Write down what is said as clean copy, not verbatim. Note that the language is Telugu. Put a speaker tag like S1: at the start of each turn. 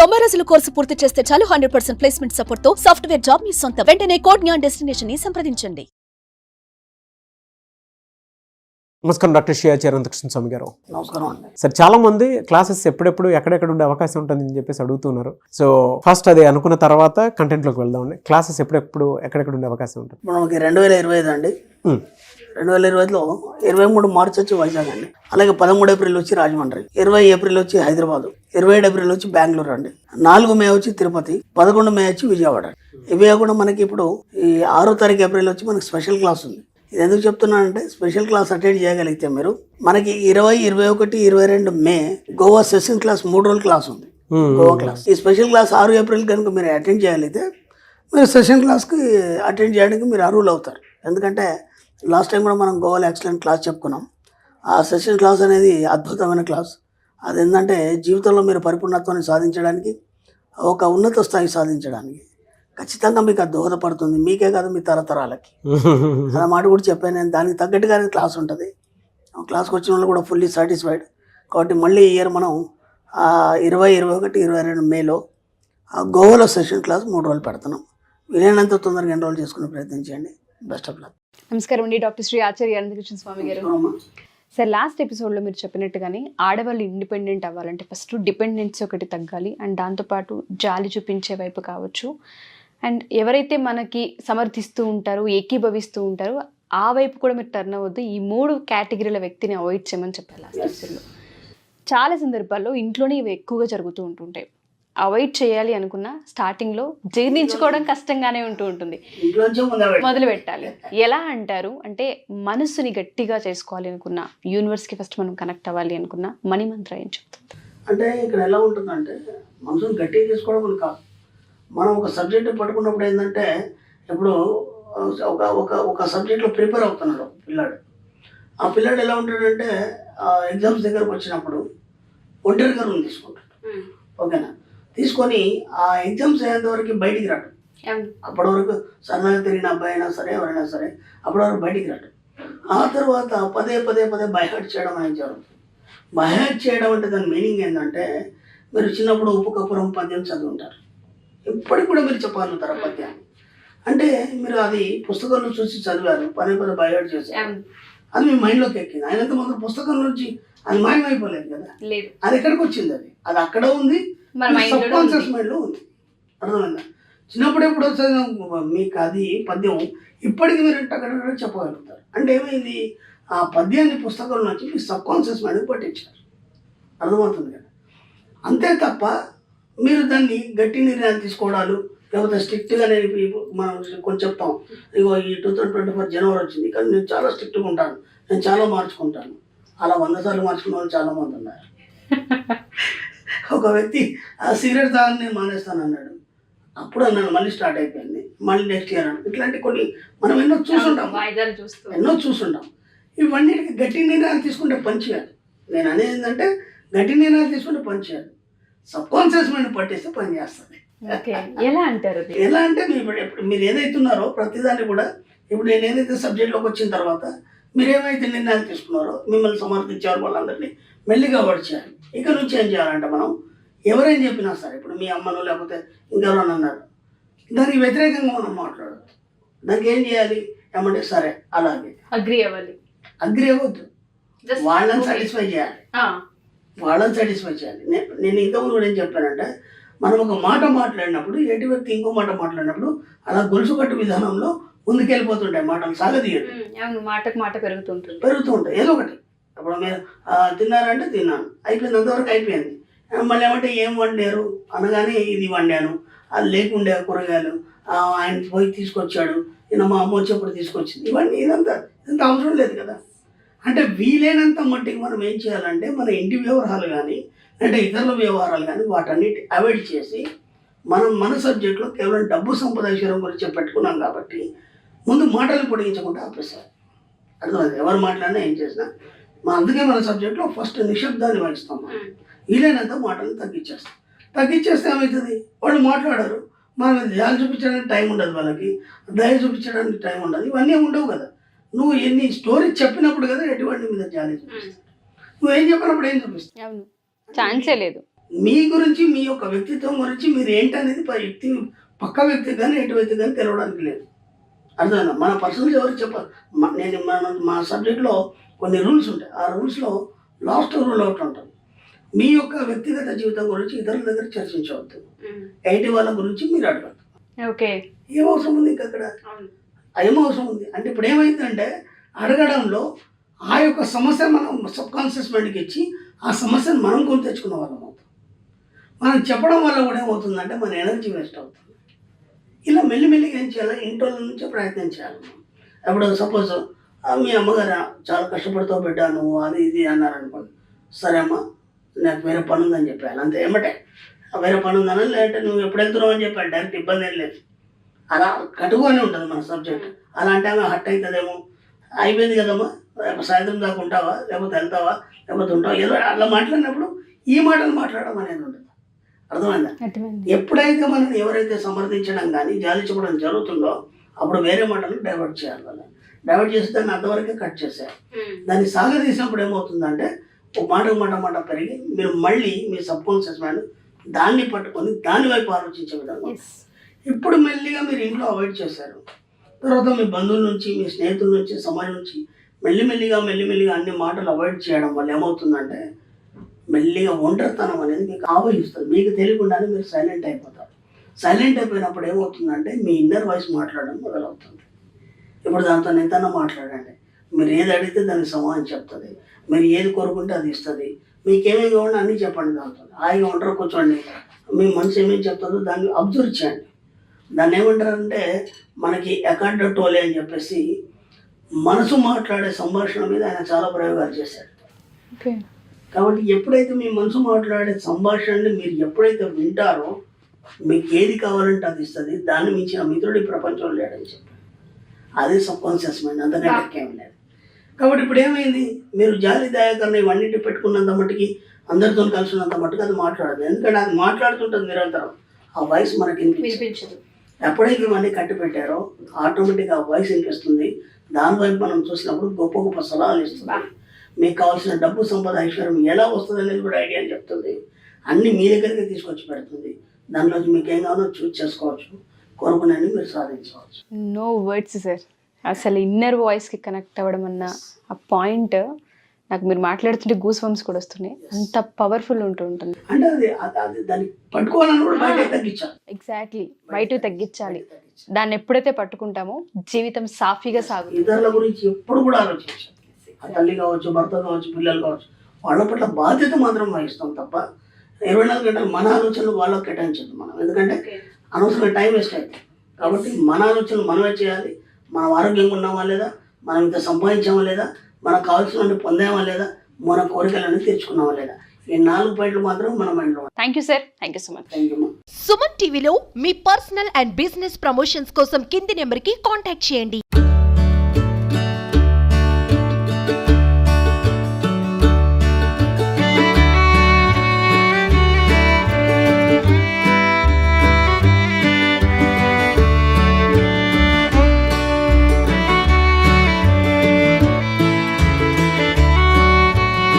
S1: 90 రోజుల కోర్సు పూర్తి చేస్తే చాలు 100% ప్లేస్మెంట్ సపోర్ట్ తో సాఫ్ట్వేర్ జాబ్ మీ సొంతం. వెంటనే కోడ్ జ్ఞాన్ డెస్టినేషన్ ని సంప్రదించండి.
S2: నమస్కారం డాక్టర్ శ్రీ ఆచార్య అనంతకృష్ణ స్వామి గారు.
S3: నమస్కారం అండి.
S2: సార్, చాలా మంది క్లాసెస్ ఎప్పుడెప్పుడు ఎక్కడెక్కడ ఉండే అవకాశం ఉంటుందని చెప్పేసి అడుగుతున్నారు. సో ఫస్ట్ అది అనుకున్న తర్వాత కంటెంట్లోకి వెళ్దామండి. క్లాసెస్ ఎప్పుడెప్పుడు ఎక్కడెక్కడ ఉండే అవకాశం ఉంటుంది?
S3: మనకి 2025 అండి. 2025లో 23 మార్చి వచ్చి వైజాగ్ అండి. అలాగే 13 ఏప్రిల్ వచ్చి రాజమండ్రి, 20 ఏప్రిల్ వచ్చి హైదరాబాద్, 27 ఏప్రిల్ వచ్చి బెంగళూరు అండి, 4 మే వచ్చి తిరుపతి, 11 మే వచ్చి విజయవాడ. ఇవే కూడా మనకి ఇప్పుడు ఈ 6 తారీఖు ఏప్రిల్ వచ్చి మనకి స్పెషల్ క్లాస్ ఉంది. ఇది ఎందుకు చెప్తున్నానంటే, స్పెషల్ క్లాస్ అటెండ్ చేయగలిగితే మీరు మనకి 20, 21, 22 మే గోవా సెషన్ క్లాస్ 3 రోజుల క్లాస్ ఉంది. గోవా క్లాస్. ఈ స్పెషల్ క్లాస్ 6 ఏప్రిల్ కనుక మీరు అటెండ్ చేయగలిగితే మీరు సెషన్ క్లాస్కి అటెండ్ చేయడానికి మీరు అర్హులు అవుతారు. ఎందుకంటే లాస్ట్ టైం కూడా మనం గోవాలో ఎక్సలెంట్ క్లాస్ చెప్పుకున్నాం. ఆ సెషన్ క్లాస్ అనేది అద్భుతమైన క్లాస్. అది ఏంటంటే జీవితంలో మీరు పరిపూర్ణత్వాన్ని సాధించడానికి, ఒక ఉన్నత స్థాయి సాధించడానికి ఖచ్చితంగా మీకు అది దోహదపడుతుంది. మీకే కాదు, మీ తరతరాలకి. ఆ మాట కూడా చెప్పాను నేను. దానికి తగ్గట్టుగానే క్లాస్ ఉంటుంది. క్లాస్కి వచ్చిన వాళ్ళు కూడా ఫుల్లీ సాటిస్ఫైడ్. కాబట్టి మళ్ళీ ఈ ఇయర్ మనం 20, 21, 22 మేలో గోవాలో సెషన్ క్లాస్ 3 రోజులు పెడుతున్నాం. వీలైనంత తొందరగా ఎన్రోల్ చేసుకునే ప్రయత్నం చేయండి. Best of luck.
S4: నమస్కారం అండి, డాక్టర్ శ్రీ ఆచార్య అనంతకృష్ణ స్వామి గారు. సార్, లాస్ట్ ఎపిసోడ్లో మీరు చెప్పినట్టుగానే ఆడవాళ్ళు ఇండిపెండెంట్ అవ్వాలంటే ఫస్ట్ డిపెండెన్సీ ఒకటి తగ్గాలి, అండ్ దాంతోపాటు జాలి చూపించే వైపు కావచ్చు, అండ్ ఎవరైతే మనకి సమర్థిస్తూ ఉంటారో, ఏకీభవిస్తూ ఉంటారో ఆ వైపు కూడా మీరు టర్న్ అవ్వద్దు. ఈ 3 కేటగిరీల వ్యక్తిని అవాయిడ్ చేయమని చెప్పారు లాస్ట్ ఎపిసోడ్లో. చాలా సందర్భాల్లో ఇంట్లోనే ఇవి ఎక్కువగా జరుగుతూ ఉంటుంటాయి. అవాయిడ్ చేయాలి అనుకున్నా స్టార్టింగ్లో జీర్ణించుకోవడం కష్టంగానే ఉంటుంది. మొదలు పెట్టాలి ఎలా అంటారు? అంటే మనసుని గట్టిగా చేసుకోవాలి అనుకున్నా, యూనివర్స్కి ఫస్ట్ మనం కనెక్ట్ అవ్వాలి అనుకున్నా మనీ మంత్రం ఏం చెప్తుంది?
S3: అంటే ఇక్కడ ఎలా ఉంటుందంటే, మనసుని గట్టిగా చేసుకోవడం అని కాదు. మనం ఒక సబ్జెక్ట్ పట్టుకున్నప్పుడు ఏంటంటే, ఇప్పుడు ఒక సబ్జెక్ట్లో ప్రిపేర్ అవుతున్నాడు పిల్లాడు. ఆ పిల్లాడు ఎలా ఉంటాడంటే, ఎగ్జామ్స్ దగ్గరకు వచ్చినప్పుడు ఒంటరిగా రూమ్ తీసుకుంటాడు. ఓకేనా? తీసుకొని ఆ ఎగ్జామ్స్ అయ్యేంత వరకు బయటికి రాడు. అప్పటి వరకు సన్నగా తిరిగిన అబ్బాయి అయినా సరే, ఎవరైనా సరే అప్పటి వరకు బయటికి రాడు. ఆ తర్వాత పదే బైహార్ట్ చేయడం అనేది జరుగుతుంది. బైహార్ట్ చేయడం అంటే దాని మీనింగ్ ఏంటంటే, మీరు చిన్నప్పుడు ఉప్పు కప్పురం పద్యం చదివి ఉంటారు. ఇప్పటికి కూడా మీరు చెప్పగలుగుతారు ఆ పద్యాన్ని. అంటే మీరు అది పుస్తకంలో చూసి చదివారు, పదే బైహార్ట్ చేశారు, అది మీ మైండ్లోకి ఎక్కింది. అయినంత మాత్రం పుస్తకం నుంచి అది మాయమైపోలేదు కదా. అది ఎక్కడికి వచ్చింది? అది అక్కడ ఉంది, సబ్ కాన్షియస్ మైండ్లో ఉంది. అర్థమైందా? చిన్నప్పుడు ఎప్పుడు చదివిన మీకు అది పద్యం ఇప్పటికీ మీరు అక్కడ చెప్పగలుగుతారు. అంటే ఏమైంది? ఆ పద్యాన్ని పుస్తకం నుంచి మీ సబ్ కాన్షియస్ మైండ్కి పట్టించారు. అర్థమవుతుంది కదా. అంతే తప్ప మీరు దాన్ని గట్టి నిర్ణయాలు తీసుకోవడాలు, లేకపోతే స్ట్రిక్ట్గా మనం కొంచెం చెప్తాం, ఇగో ఈ 2024 జనవరి వచ్చింది కానీ నేను చాలా స్ట్రిక్ట్గా ఉంటాను, నేను చాలా మార్చుకుంటాను. అలా 100 సార్లు మార్చుకున్న వాళ్ళు చాలామంది ఉన్నారు. ఒక వ్యక్తి ఆ సిగరెట్ తాగని నేను మానేస్తాను అన్నాడు. అప్పుడు అన్నాను, మళ్ళీ స్టార్ట్ అయిపోయింది, మళ్ళీ నెక్స్ట్ ఇయర్ అన్నాడు. ఇట్లాంటి కొన్ని మనం ఎన్నో చూసుంటాం. ఇవన్నిటికి గట్టి నిర్ణయాలు తీసుకుంటే పనిచేయాలి. నేను అనేది ఏంటంటే, గట్టి నిర్ణయాలు తీసుకుంటే పనిచేయాలి. సబ్ కాన్షియస్ మైండ్ పట్టేస్తే పని చేస్తుంది.
S4: ఎలా అంటారు?
S3: ఎలా అంటే, మీరు ఏదైతున్నారో ప్రతిదాన్ని కూడా, ఇప్పుడు నేను ఏదైతే సబ్జెక్ట్లోకి వచ్చిన తర్వాత మీరు ఏమైతే నిర్ణయాలు తీసుకున్నారో, మిమ్మల్ని సమర్థించారు వాళ్ళందరినీ మెల్లిగా చేయాలి. ఇక నుంచి ఏం చేయాలంటే, మనం ఎవరైనా చెప్పినా సరే, ఇప్పుడు మీ అమ్మను లేకపోతే ఇంకెవరైనా అన్నారు, దానికి వ్యతిరేకంగా మనం మాట్లాడదు. దానికి ఏం చేయాలి? ఏమంటే సరే అలాగే అగ్రి అవ్వద్దు, వాళ్ళని సాటిస్ఫై చేయాలి. నేను ఇంతకుముందు కూడా ఏం చెప్పానంటే, మనం ఒక మాట మాట్లాడినప్పుడు ఎటు వ్యక్తి ఇంకో మాట మాట్లాడినప్పుడు అలా గొలుసు కట్టు విధానంలో ముందుకెళ్ళిపోతుంటాయి మాటలు, సాగదీయదు.
S4: మాటకు మాట పెరుగుతుంటాయి
S3: ఏదో ఒకటి. అప్పుడు మీరు తిన్నారంటే తిన్నాను, అయిపోయింది, అంతవరకు అయిపోయింది. మళ్ళీ ఏమంటే ఏం వండారు అనగానే ఇది వండాను, అది లేకుండే కూరగాయలు ఆయన పోయి తీసుకొచ్చాడు, నేను మా అమ్మ వచ్చేప్పుడు తీసుకొచ్చింది, ఇవన్నీ ఇదంతా అవసరం లేదు కదా. అంటే వీలైనంత మట్టికి మనం ఏం చేయాలంటే, మన ఇంటి వ్యవహారాలు కానీ అంటే ఇతరుల వ్యవహారాలు కానీ వాటన్నిటి అవాయిడ్ చేసి, మనం మన సబ్జెక్ట్లో కేవలం డబ్బు సంపద విషయం గురించి పెట్టుకున్నాం కాబట్టి ముందు మాటలు పొడిగించకుండా ఆపేశారు. అర్థమైంది? ఎవరు మాట్లాడినా ఏం చేసినా అందుకే మన సబ్జెక్ట్లో ఫస్ట్ నిశ్శబ్దాన్ని వహిస్తాం. వీలైనంత మాటలు తగ్గించేస్తే ఏమవుతుంది? వాళ్ళు మాట్లాడారు, మనం జాలి చూపించడానికి టైం ఉండదు, వాళ్ళకి దయ చూపించడానికి టైం ఉండదు, ఇవన్నీ ఉండవు కదా. నువ్వు ఎన్ని స్టోరీ చెప్పినప్పుడు కదా ఎటువంటి మీద జాలి చూపిస్తావు. నువ్వేం చెప్పినప్పుడు ఏం చూపిస్తావు?
S4: ఛాన్సే లేదు.
S3: మీ గురించి, మీ యొక్క వ్యక్తిత్వం గురించి మీరు ఏంటనేది పక్క వ్యక్తి కానీ ఎటు వ్యక్తి కానీ తెలవడానికి లేదు. అర్థమైందా? మన పర్సనల్స్ ఎవరికి చెప్పాలి? మా సబ్జెక్ట్లో కొన్ని రూల్స్ ఉంటాయి. ఆ రూల్స్లో లాస్ట్ రూల్ ఒకటి ఉంటుంది. మీ యొక్క వ్యక్తిగత జీవితం గురించి ఇతరుల దగ్గర చర్చించవద్దు. ఎయిటి వాళ్ళ గురించి మీరు అడగద్దు.
S4: ఓకే,
S3: ఏం అవసరం ఉంది ఇంకా అక్కడ? ఏం అవసరం ఉంది అంటే ఇప్పుడు ఏమైందంటే అడగడంలో ఆ యొక్క సమస్య మనం సబ్కాన్షియస్ మైండ్కి ఇచ్చి ఆ సమస్యను మనం కొని తెచ్చుకున్న వాళ్ళం అవుతాం. మనం చెప్పడం వల్ల కూడా ఏమవుతుందంటే మన ఎనర్జీ వేస్ట్ అవుతుంది. ఇలా మెల్లిమెల్లిగా ఏం చేయాలి? ఇంట్లో నుంచే ప్రయత్నం చేయాలి. ఇప్పుడు సపోజ్ మీ అమ్మగారు చాలా కష్టపడుతూ బిడ్డా నువ్వు అది ఇది అన్నారనుకోండి, సరే అమ్మ నాకు వేరే పని ఉందని చెప్పాలి. అంతే, ఏమంటే వేరే పని ఉందని, లేదంటే నువ్వు ఎప్పుడు వెళ్తున్నావు అని చెప్పాలి. డైరెక్ట్ ఇబ్బంది ఏం లేదు. అలా కటుగానే ఉంటుంది మన సబ్జెక్ట్. అలా అంటే ఆమె హట్ అవుతుందేమో, అయిపోయింది కదమ్మా సాయంత్రం దాకా ఉంటావా, లేకపోతే వెళ్తావా, లేకపోతే ఉంటావా, ఏదో అలా మాట్లాడినప్పుడు ఈ మాటలు మాట్లాడడం అనేది ఉంటుంది. అర్థమైందా? ఎప్పుడైతే మనం ఎవరైతే సమర్థించడం కానీ జాలి చెప్పడం జరుగుతుందో అప్పుడు వేరే మాటలు డైవర్ట్ చేయాలి. వాళ్ళని డైవర్ట్ చేసి దాన్ని అంతవరకే కట్ చేసేయాలి. దాన్ని సాగదీసినప్పుడు ఏమవుతుందంటే ఒక మాట పెరిగి మీరు మళ్ళీ మీ సబ్కాన్షియస్ మైండ్ దాన్ని పట్టుకొని దాని వైపు ఆలోచించే విధంగా. ఇప్పుడు మెల్లిగా మీరు ఇంట్లో అవాయిడ్ చేశారు, తర్వాత మీ బంధువుల నుంచి, మీ స్నేహితుల నుంచి, సమాజం నుంచి మెల్లిమెల్లిగా అన్ని మాటలు అవాయిడ్ చేయడం వల్ల ఏమవుతుందంటే మెల్లిగా ఒంటరితనం అనేది మీకు ఆవహిస్తుంది. మీకు తెలియకుండానే మీరు సైలెంట్ అయిపోతారు. సైలెంట్ అయిపోయినప్పుడు ఏమవుతుందంటే మీ ఇన్నర్ వాయిస్ మాట్లాడడం మొదలవుతుంది. ఇప్పుడు దాంతో ఎంతైనా మాట్లాడండి. మీరు ఏది అడిగితే దానికి సమాధానం చెప్తుంది. మీరు ఏది కోరుకుంటే అది ఇస్తుంది. మీకేమేమి కావాలో అన్నీ చెప్పండి. దాంతో హాయిగా ఒంటరి కూర్చోండి. మీ మనసు ఏమేమి చెప్తుందో దాన్ని అబ్జర్వ్ చేయండి. దాన్ని ఏమంటారంటే మనకి ఎకార్డ్ టోలే అని చెప్పేసి మనసు మాట్లాడే సంభాషణ మీద ఆయన చాలా ప్రయోగాలు చేశాడు. కాబట్టి ఎప్పుడైతే మీ మనసు మాట్లాడే సంభాషణని మీరు ఎప్పుడైతే వింటారో మీకు ఏది కావాలంటే అది ఇస్తుంది. దాన్ని మించిన మిత్రుడు ఈ ప్రపంచంలో లేడని చెప్పి అదే సబ్కాన్షియస్ మైండ్, అంతకంటే ఏం లేదు. కాబట్టి ఇప్పుడు ఏమైంది? మీరు జాలి దయాకరణ ఇవన్నింటి పెట్టుకున్నంత మట్టుకి అందరితో కలిసినంత మట్టుకు అది మాట్లాడదు. ఎందుకంటే అది మాట్లాడుతుంటుంది నిరంతరం. ఆ వాయిస్ మనకి వినిపించదు. ఎప్పుడైతే ఇవన్నీ కట్టి పెట్టారో ఆటోమేటిక్గా ఆ వాయిస్ వినిపిస్తుంది. దానివైపు మనం చూసినప్పుడు గొప్ప గొప్ప సలహాలు ఇస్తుంది. మీకు కావాల్సిన డబ్బు, సంపద, ఐశ్వర్యం ఎలా వస్తుంది అనేది కూడా ఐడియా అని చెప్తుంది. అన్నీ మీ దగ్గరికి తీసుకొచ్చి పెడుతుంది. దానిలో మీకు ఏం కావాలో చూస్ చేసుకోవచ్చు, కోరుకునేది మీరు సాధించవచ్చు.
S4: No words sir. అసలు ఇన్నర్ వాయిస్కి కనెక్ట్ అవ్వడం అన్న ఆ పాయింట్ నాకు మీరు మాట్లాడుతుంటే గూస్ బంప్స్ కూడా వస్తున్నాయి. అంత పవర్ఫుల్ ఉంటుంది.
S3: అంటే అది దాన్ని పట్టుకోవాలని కూడా బయట తగ్గించాలి.
S4: ఎగ్జాక్ట్లీ, బయట తగ్గించాలి. దాన్ని ఎప్పుడైతే పట్టుకుంటామో జీవితం సాఫీగా సాగుతుంది.
S3: ఇతరుల గురించి ఎప్పుడు కూడా ఆలోచించాలి. ఆ తల్లి కావచ్చు, భర్త కావచ్చు, పిల్లలు కావచ్చు, వాళ్ళ పట్ల బాధ్యత మాత్రం వహిస్తాం తప్ప 24 గంటలు మన ఆలోచనలు వాళ్ళకి కేటాయించదు మనం. ఎందుకంటే అనవసరంగా టైం వేస్ట్ అవుతుంది. కాబట్టి మన ఆలోచనలు మనమే చేయాలి. మనం ఆరోగ్యంగా ఉన్నామా లేదా, మనం ఇంత సంపాదించామా లేదా, మనకు కావాల్సినవి పొందామా లేదా, మన కోరికలన్నీ తెచ్చుకున్నామా లేదా, ఈ 4 పాయింట్లు మాత్రం మన మైండ్లో.
S4: Thank you sir. Thank you so much.
S3: Thank you.
S5: Suman టీవీలో మీ పర్సనల్ అండ్ బిజినెస్ ప్రమోషన్స్ కోసం కింది నెంబర్కి కాంటాక్ట్ చేయండి.